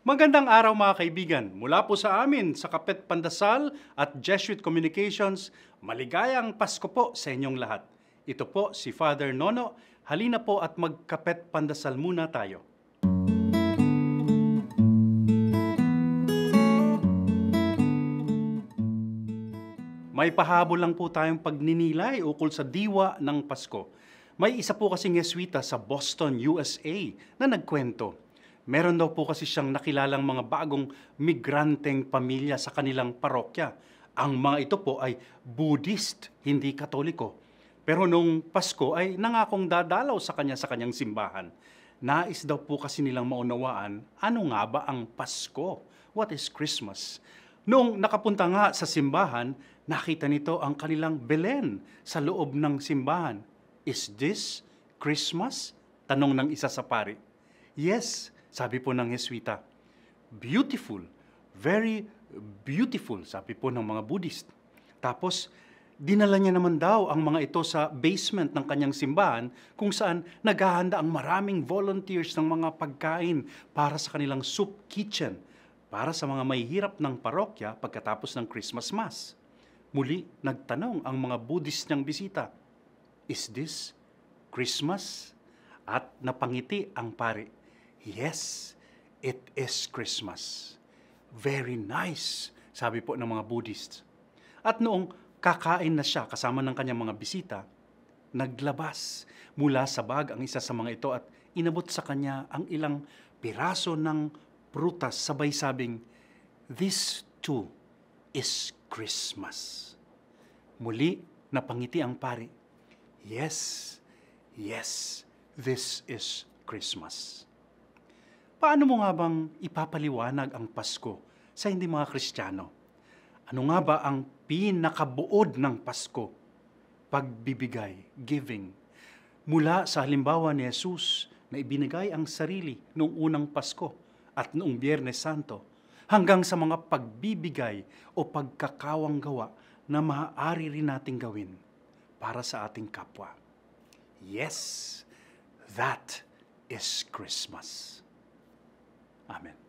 Magandang araw mga kaibigan. Mula po sa amin sa Kapet Pandasal at Jesuit Communications, maligayang Pasko po sa inyong lahat. Ito po si Father Nono. Halina po at magkapet pandasal muna tayo. May pahabol lang po tayong pagninilay ukol sa diwa ng Pasko. May isa po kasing Yeswita sa Boston, USA na nagkwento. Meron daw po kasi siyang nakilalang mga bagong migranteng pamilya sa kanilang parokya. Ang mga ito po ay Buddhist, hindi Katoliko. Pero nung Pasko ay nangakong dadalaw sa kanyang simbahan. Nais daw po kasi nilang maunawaan, ano nga ba ang Pasko? What is Christmas? Noong nakapunta nga sa simbahan, nakita nito ang kanilang Belen sa loob ng simbahan. Is this Christmas? Tanong ng isa sa pari. Yes, sabi po ng Jesuita. Beautiful, very beautiful, sabi po ng mga Buddhist. Tapos, dinala niya naman daw ang mga ito sa basement ng kanyang simbahan kung saan naghahanda ang maraming volunteers ng mga pagkain para sa kanilang soup kitchen para sa mga may hirap ng parokya pagkatapos ng Christmas Mass. Muli, nagtanong ang mga Buddhist niyang bisita, is this Christmas? At napangiti ang pari. Yes, it is Christmas. Very nice, sabi po ng mga Buddhists. At noong kakain na siya kasama ng kanyang mga bisita, naglabas mula sa bag ang isa sa mga ito at inabot sa kanya ang ilang piraso ng prutas sabay sabing, this too is Christmas. Muli, napangiti ang pari. Yes, yes, this is Christmas. Paano mo nga bang ipapaliwanag ang Pasko sa hindi mga Kristiyano? Ano nga ba ang pinakabuod ng Pasko? Pagbibigay, giving. Mula sa halimbawa ni Jesus na ibinigay ang sarili noong unang Pasko at noong Biyernes Santo, hanggang sa mga pagbibigay o pagkakawang gawa na maaari rin nating gawin para sa ating kapwa. Yes, that is Christmas. Amen.